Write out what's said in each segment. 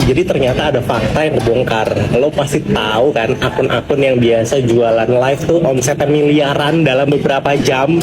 Jadi ternyata ada fakta yang kebongkar. Lo pasti tahu kan akun-akun yang biasa jualan live tuh omsetnya miliaran dalam beberapa jam.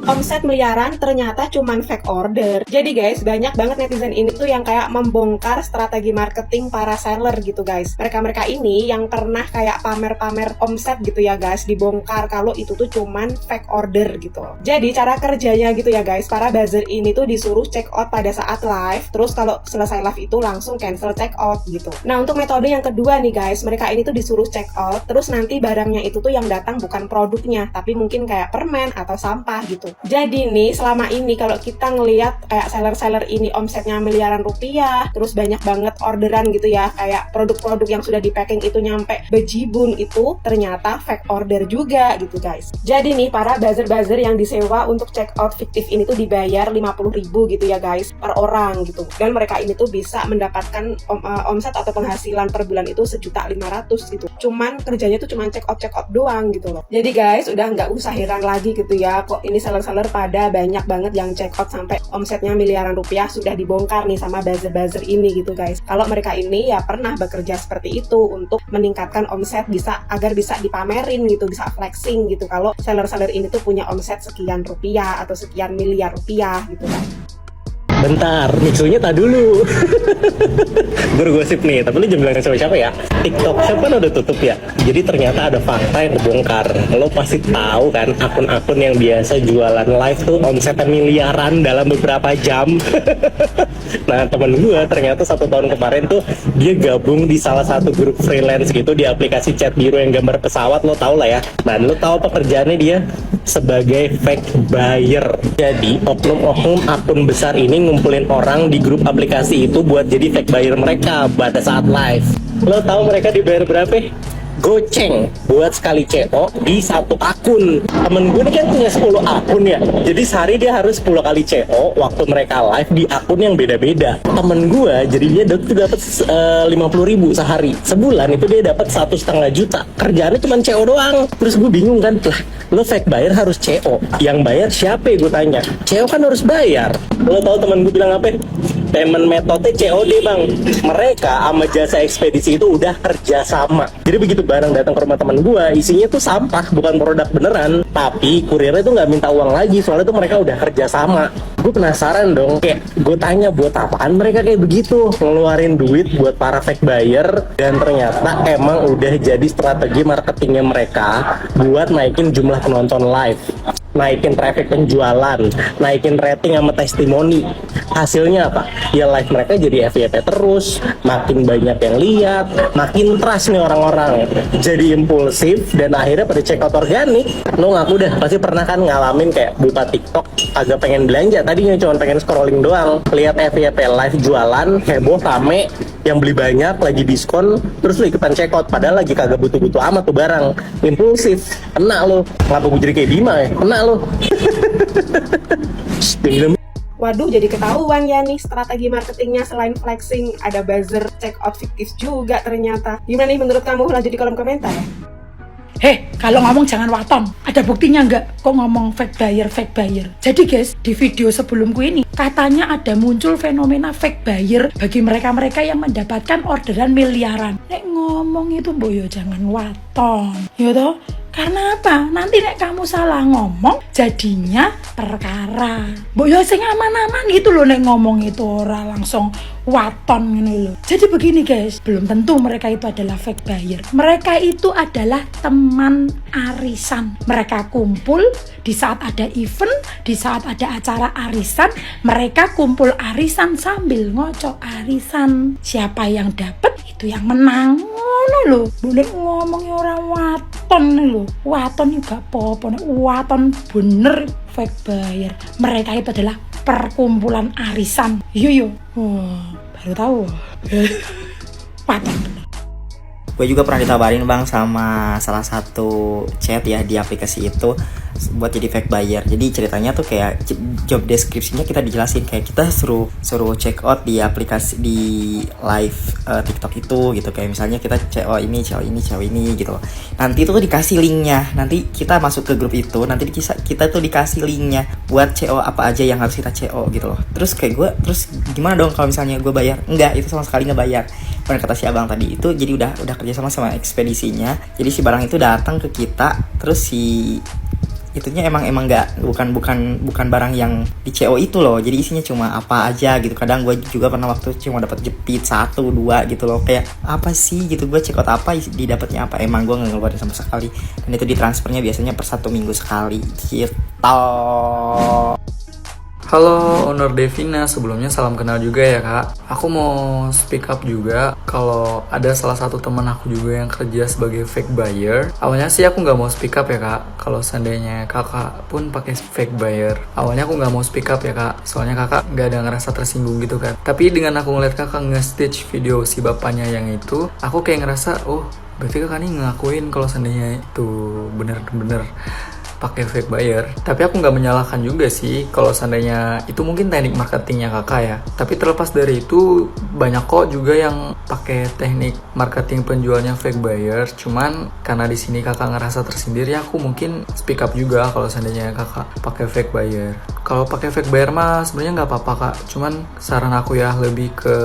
Omset miliaran ternyata cuman fake order. Jadi guys, banyak banget netizen ini tuh yang kayak membongkar strategi marketing para seller gitu guys. Mereka-mereka ini yang pernah kayak pamer-pamer omset gitu ya guys, dibongkar kalau itu tuh cuman fake order gitu. Jadi cara kerjanya gitu ya guys, para buzzer ini tuh disuruh check out pada saat live, terus kalau selesai live itu langsung cancel check out gitu. Nah untuk metode yang kedua nih guys, mereka ini tuh disuruh check out, terus nanti barangnya itu tuh yang datang bukan produknya, tapi mungkin kayak permen atau sampah gitu. Jadi nih selama ini kalau kita ngelihat kayak seller-seller ini omsetnya miliaran rupiah, terus banyak banget orderan gitu ya, kayak produk-produk yang sudah di packing itu nyampe bejibun, itu ternyata fake order juga gitu guys. Jadi nih para buzzer-buzzer yang disewa untuk check out fiktif ini tuh dibayar 50.000 gitu ya guys per orang gitu. Dan mereka ini tuh bisa mendapatkan omset atau penghasilan per bulan itu 1.500.000 gitu. Cuman kerjanya tuh cuman check out doang gitu loh. Jadi guys udah nggak usah heran lagi gitu ya, kok ini seller pada banyak banget yang check out sampai omsetnya miliaran rupiah sudah dibongkar nih sama buzzer-buzzer ini gitu guys. Kalau mereka ini ya pernah bekerja seperti itu untuk meningkatkan omset agar bisa dipamerin gitu, bisa flexing gitu kalau seller-seller ini tuh punya omset sekian rupiah atau sekian miliar rupiah gitu kan. Bentar, mixunya tak dulu. Bergosip nih, tapi lu jangan bilang sama siapa ya. TikTok Shop kan udah tutup ya. Jadi ternyata ada fakta yang kebongkar. Lo pasti tahu kan akun-akun yang biasa jualan live tuh omsetnya miliaran dalam beberapa jam. Nah temen gue ternyata 1 tahun kemarin tuh dia gabung di salah satu grup freelance gitu di aplikasi chat biru yang gambar pesawat, lo tau lah ya. Nah lo tau pekerjaannya dia? Sebagai fake buyer. Jadi oknum-oknum akun besar ini ngumpulin orang di grup aplikasi itu buat jadi fake buyer mereka pada saat live. Lo tahu mereka dibayar berapa? Goceng buat sekali CO di satu akun. Temen gue ini kan punya 10 akun ya, jadi sehari dia harus 10 kali CO waktu mereka live di akun yang beda-beda. Temen gue jadi dia dapat 50.000 sehari, sebulan itu dia dapat 1,5 juta. Kerjaannya cuma CO doang. Terus gue bingung kan, lah lo fake buyer harus CO, yang bayar siapa ya gue tanya. CO kan harus bayar. Lo tahu temen gue bilang apa? Payment metode COD bang. Mereka sama jasa ekspedisi itu udah kerja sama. Jadi begitu barang datang ke rumah teman gua, isinya tuh sampah, bukan produk beneran. Tapi kurirnya tuh nggak minta uang lagi, soalnya tuh mereka udah kerja sama. Gue penasaran dong, kayak gue tanya buat apaan mereka kayak begitu, ngeluarin duit buat para fake buyer. Dan ternyata emang udah jadi strategi marketingnya mereka buat naikin jumlah penonton live, naikin traffic penjualan, naikin rating sama testimoni. Hasilnya apa? Ya live mereka jadi FYP terus, makin banyak yang lihat, makin trust nih orang-orang, jadi impulsif dan akhirnya pada check out organik. Lo ngaku deh pasti pernah kan ngalamin kayak buka TikTok agak pengen belanja, tadinya cuma pengen scrolling doang, lihat FYP live jualan heboh rame, yang beli banyak lagi diskon, terus lo ikutan check out padahal lagi kagak butuh-butuh amat tuh barang. Impulsif, kena lo. Ngapa gue jadi kayak Bima ya? Kena lo. Waduh, jadi ketahuan ya nih strategi marketingnya. Selain flexing, ada buzzer check out fiktif juga ternyata. Gimana nih menurut kamu? Lanjut di kolom komentar ya. Kalau ngomong jangan waton. Ada buktinya nggak? Kok ngomong fake buyer? Jadi guys, di video sebelumku ini katanya ada muncul fenomena fake buyer bagi mereka-mereka yang mendapatkan orderan miliaran. Nek ngomong itu boyo jangan waton, ya toh? Karena apa? Nanti nek kamu salah ngomong jadinya perkara. Boyo sing aman-aman gitu loh nek ngomong itu ora langsung waton ini loh. Jadi begini guys, belum tentu mereka itu adalah fake buyer. Mereka itu adalah teman arisan. Mereka kumpul di saat ada event, di saat ada acara arisan, mereka kumpul arisan sambil ngocok arisan. Siapa yang dapat itu yang menang. Ngono lho. Boleh ngomongnya orang waton nih lho. Waton juga apa-apa, waton bener fake buyer. Mereka itu adalah perkumpulan arisan. Yo. Wah, baru tahu. Waton bener. Gue juga pernah ditawarin bang sama salah satu chat ya di aplikasi itu buat jadi fake buyer. Jadi ceritanya tuh kayak job deskripsinya kita dijelasin, kayak kita suruh check out di aplikasi di live TikTok itu gitu, kayak misalnya kita CO ini gitu loh. Nanti itu tuh dikasih linknya, nanti kita masuk ke grup itu, nanti kita tuh dikasih linknya buat CO apa aja yang harus kita CO gitu loh. Terus kayak gue, terus gimana dong kalau misalnya gue bayar? Enggak, itu sama sekali nggak bayar. Benar kata si abang tadi itu, jadi udah kerja sama ekspedisinya. Jadi si barang itu datang ke kita, terus si itunya emang nggak, bukan barang yang di CO itu loh. Jadi isinya cuma apa aja gitu. Kadang gue juga pernah waktu cuma dapat jepit 1, 2 gitu loh, kayak apa sih gitu. Gue check out apa, didapatnya apa, emang gue nggak ngeluarin sama sekali. Dan itu ditransfernya biasanya per 1 minggu sekali gitu. Halo owner Devina, sebelumnya salam kenal juga ya kak. Aku mau speak up juga kalau ada salah satu teman aku juga yang kerja sebagai fake buyer. Awalnya sih aku nggak mau speak up ya kak, kalau seandainya kakak pun pakai fake buyer. Awalnya aku nggak mau speak up ya kak, soalnya kakak nggak ada ngerasa tersinggung gitu kan. Tapi dengan aku ngeliat kakak nge-stitch video si bapaknya yang itu, aku kayak ngerasa, oh berarti kakak nih ngakuin kalau seandainya itu bener-bener pakai fake buyer. Tapi aku nggak menyalahkan juga sih kalau seandainya itu mungkin teknik marketingnya kakak ya. Tapi terlepas dari itu, banyak kok juga yang pakai teknik marketing penjualnya fake buyer. Cuman karena di sini kakak ngerasa tersindir, ya aku mungkin speak up juga kalau seandainya kakak pakai fake buyer. Kalau pakai fake buyer mah sebenarnya nggak apa-apa kak. Cuman saran aku ya lebih ke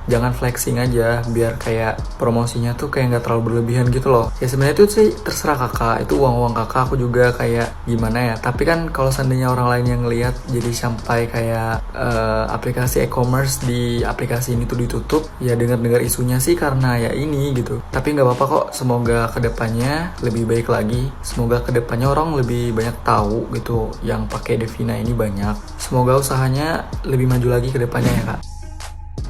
jangan flexing aja, biar kayak promosinya tuh kayak nggak terlalu berlebihan gitu loh. Ya sebenarnya itu sih terserah kakak, itu uang kakak, aku juga kayak gimana ya. Tapi kan kalau seandainya orang lain yang ngelihat jadi sampai kayak aplikasi e-commerce di aplikasi ini tuh ditutup, ya dengar isunya sih karena ya ini gitu. Tapi nggak apa-apa kok, semoga kedepannya lebih baik lagi. Semoga kedepannya orang lebih banyak tahu gitu yang pakai Devina ini banyak. Semoga usahanya lebih maju lagi kedepannya ya kak.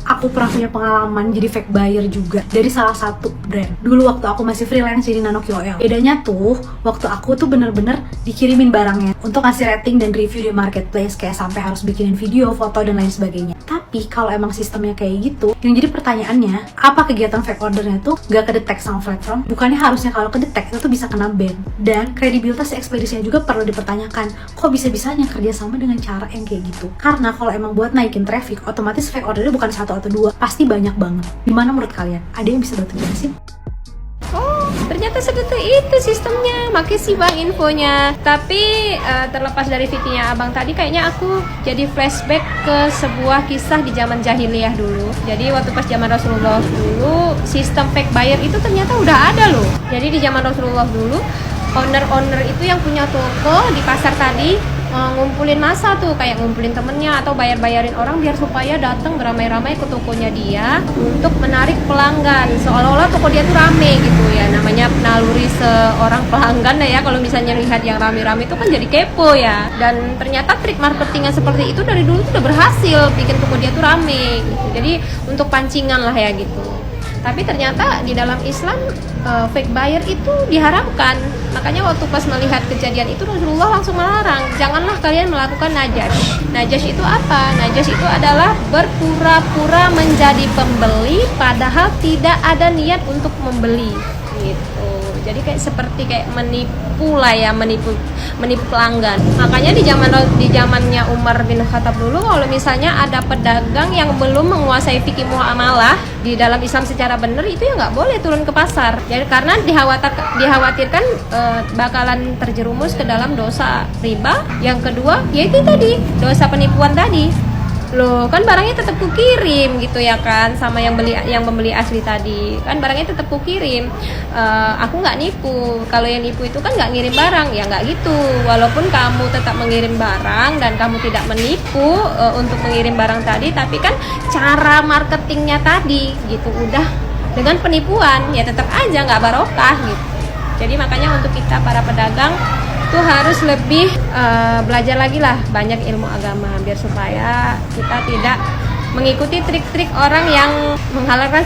Aku pernah punya pengalaman jadi fake buyer juga dari salah satu brand. Dulu waktu aku masih freelance jadi nano KOL. Bedanya tuh, waktu aku tuh bener-bener dikirimin barangnya untuk ngasih rating dan review di marketplace, kayak sampai harus bikinin video, foto, dan lain sebagainya. Tapi kalau emang sistemnya kayak gitu, yang jadi pertanyaannya, apa kegiatan fake ordernya tuh gak kedetek sama platform? Bukannya harusnya kalau kedetek itu tuh bisa kena ban. Dan kredibilitas ekspedisinya juga perlu dipertanyakan. Kok bisa-bisanya kerja sama dengan cara yang kayak gitu? Karena kalau emang buat naikin traffic, otomatis fake ordernya bukan satu atau 2, pasti banyak banget. Gimana menurut kalian? Ada yang bisa bantu jelasin? Oh, ternyata seperti itu sistemnya. Makasih bang infonya. Tapi terlepas dari videonya abang tadi, kayaknya aku jadi flashback ke sebuah kisah di zaman jahiliyah dulu. Jadi waktu pas zaman Rasulullah dulu, sistem fake buyer itu ternyata udah ada loh. Jadi di zaman Rasulullah dulu, owner itu yang punya toko di pasar tadi ngumpulin masa tuh, kayak ngumpulin temennya atau bayar-bayarin orang biar supaya datang beramai-ramai ke tokonya dia untuk menarik pelanggan, seolah-olah toko dia tuh rame gitu ya. Namanya naluri seorang pelanggan ya, kalau misalnya lihat yang rame-rame itu kan jadi kepo ya. Dan ternyata trik marketingnya seperti itu dari dulu tuh udah berhasil bikin toko dia tuh rame gitu. Jadi untuk pancingan lah ya gitu. Tapi ternyata di dalam Islam fake buyer itu diharamkan. Makanya waktu pas melihat kejadian itu, Rasulullah langsung melarang, janganlah kalian melakukan najash. Najash itu apa? Najash itu adalah berpura-pura menjadi pembeli padahal tidak ada niat untuk membeli gitu. Jadi kayak menipu lah ya, menipu pelanggan. Makanya di zamannya Umar bin Khattab dulu, kalau misalnya ada pedagang yang belum menguasai fikih muamalah di dalam Islam secara benar, itu ya nggak boleh turun ke pasar. Jadi karena dikhawatirkan bakalan terjerumus ke dalam dosa riba. Yang kedua yaitu tadi dosa penipuan tadi. Loh, kan barangnya tetap kukirim gitu ya kan, sama yang membeli asli tadi kan barangnya tetap kukirim. Aku nggak nipu. Kalau yang nipu itu kan nggak ngirim barang, ya nggak gitu. Walaupun kamu tetap mengirim barang dan kamu tidak menipu untuk mengirim barang tadi, tapi kan cara marketingnya tadi gitu udah dengan penipuan, ya tetap aja nggak barokah gitu. Jadi makanya untuk kita para pedagang tuh harus lebih belajar lagi lah banyak ilmu agama, biar supaya kita tidak mengikuti trik-trik orang yang menghalalkan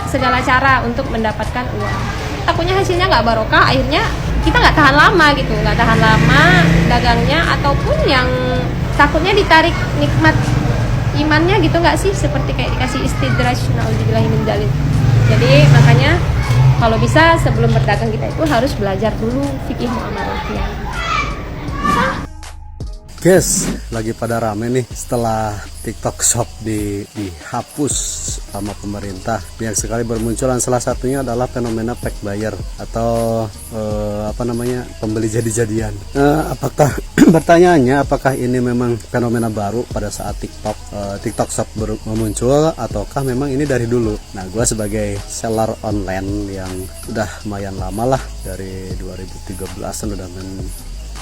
segala cara untuk mendapatkan uang. Takutnya hasilnya nggak barokah, akhirnya kita nggak tahan lama gitu, nggak tahan lama dagangnya, ataupun yang takutnya ditarik nikmat imannya gitu, nggak sih, seperti kayak dikasih istidraj, naudzubillahi min dzalik. Jadi makanya Kalau bisa sebelum berdagang kita itu harus belajar dulu fikih muamalahnya. Guys, lagi pada rame nih setelah TikTok Shop dihapus sama pemerintah. Banyak sekali bermunculan, salah satunya adalah fenomena fake buyer atau pembeli jadi-jadian. Apakah pertanyaannya, apakah ini memang fenomena baru pada saat TikTok Shop muncul, ataukah memang ini dari dulu? Nah, gue sebagai seller online yang udah lumayan lama lah, dari 2013an udah main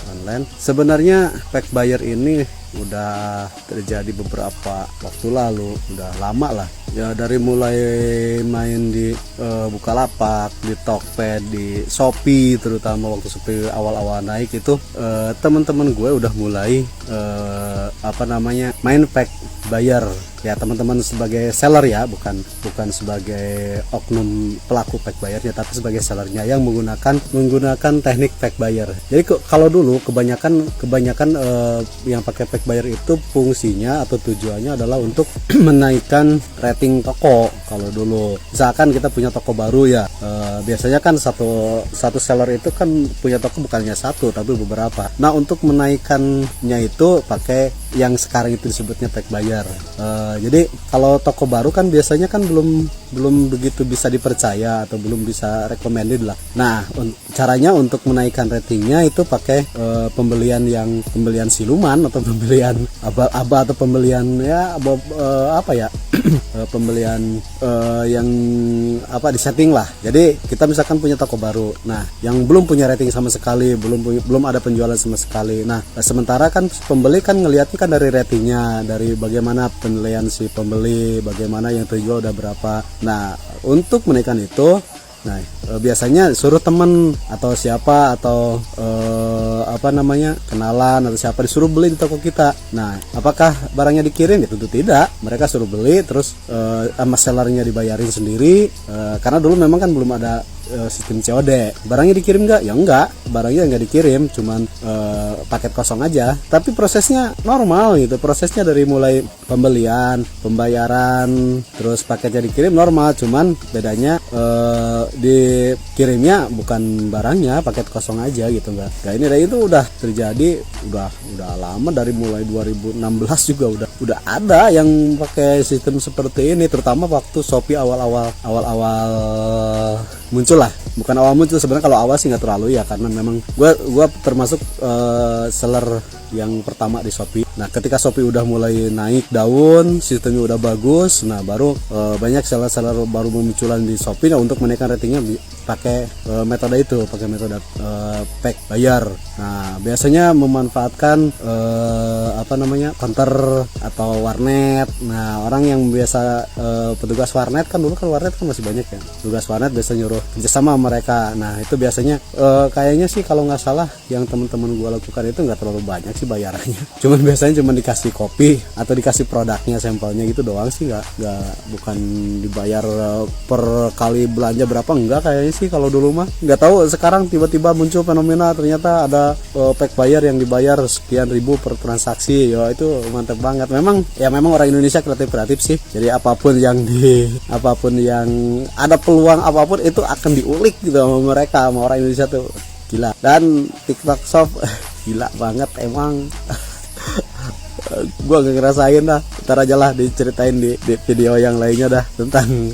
online. Sebenarnya fake buyer ini udah terjadi beberapa waktu lalu, udah lama lah ya, dari mulai main di Bukalapak, di Tokped, di Shopee, terutama waktu Shopee awal-awal naik itu teman-teman gue udah mulai main fake buyer ya, teman-teman sebagai seller ya, bukan sebagai oknum pelaku fake buyernya, tapi sebagai sellernya yang menggunakan teknik fake buyer. Jadi kalau dulu kebanyakan yang pakai fake buyer itu fungsinya atau tujuannya adalah untuk menaikkan rating toko. Kalau dulu misalkan kita punya toko baru ya, biasanya kan satu seller itu kan punya toko bukannya satu tapi beberapa. Nah, untuk menaikkannya itu pakai yang sekarang itu disebutnya fake buyer. Jadi kalau toko baru kan biasanya kan belum begitu bisa dipercaya atau belum bisa recommended lah. Nah, caranya untuk menaikkan ratingnya itu pakai pembelian siluman atau pembelian aba atau pembelian pembelian yang disetting lah. Jadi kita misalkan punya toko baru, nah yang belum punya rating sama sekali, belum ada penjualan sama sekali. Nah, sementara kan pembeli kan ngelihatnya kan dari ratingnya, dari bagaimana penilaian si pembeli, bagaimana yang terjual udah berapa. Nah, untuk menaikkan itu, nah biasanya suruh temen atau siapa atau kenalan atau siapa disuruh beli di toko kita. Nah, apakah barangnya dikirim? Ya tentu tidak. Mereka suruh beli, terus sama sellernya dibayarin sendiri, karena dulu memang kan belum ada sistem COD. Barangnya dikirim nggak? Ya enggak, barangnya nggak dikirim, cuman paket kosong aja. Tapi prosesnya normal gitu, prosesnya dari mulai pembelian, pembayaran, terus paketnya dikirim normal, cuman bedanya dikirimnya bukan barangnya, paket kosong aja gitu enggak. Nah, ini itu udah terjadi, udah lama, dari mulai 2016 juga udah ada yang pakai sistem seperti ini, terutama waktu Shopee awal-awal muncul lah. Bukan awal muncul sebenarnya, kalau awal sih nggak terlalu ya, karena memang gua termasuk seller yang pertama di Shopee. Nah, ketika Shopee udah mulai naik daun, sistemnya udah bagus, nah baru banyak seller-seller baru bermunculan di Shopee. Nah, untuk menaikkan ratingnya pakai metode fake buyer. Nah, biasanya memanfaatkan counter atau warnet. Nah, orang yang biasa petugas warnet kan, dulu kan warnet kan masih banyak ya, petugas warnet biasa nyuruh kerjasama sama mereka. Nah, itu biasanya kayaknya sih kalau nggak salah yang teman-teman gua lakukan itu nggak terlalu banyak sih bayarannya. Biasanya cuma dikasih kopi atau dikasih produknya, sampelnya gitu doang sih, bukan dibayar per kali belanja berapa, enggak kayaknya sih kalau dulu mah. Nggak tahu sekarang tiba-tiba muncul fenomena ternyata ada fake buyer yang dibayar sekian ribu per transaksi. Ya itu mantap banget. Memang orang Indonesia kreatif sih. Jadi apapun yang ada peluang apapun itu akan diulik gitu sama mereka, sama orang Indonesia tuh gila. Dan TikTok Shop gila banget emang. Gua gak ngerasain dah, ntar aja lah diceritain di video yang lainnya dah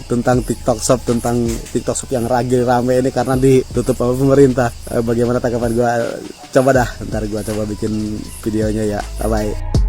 tentang TikTok Shop, tentang TikTok Shop yang lagi rame ini karena ditutup sama pemerintah. Bagaimana tanggapan gua? Coba dah, ntar gua coba bikin videonya ya. Bye bye.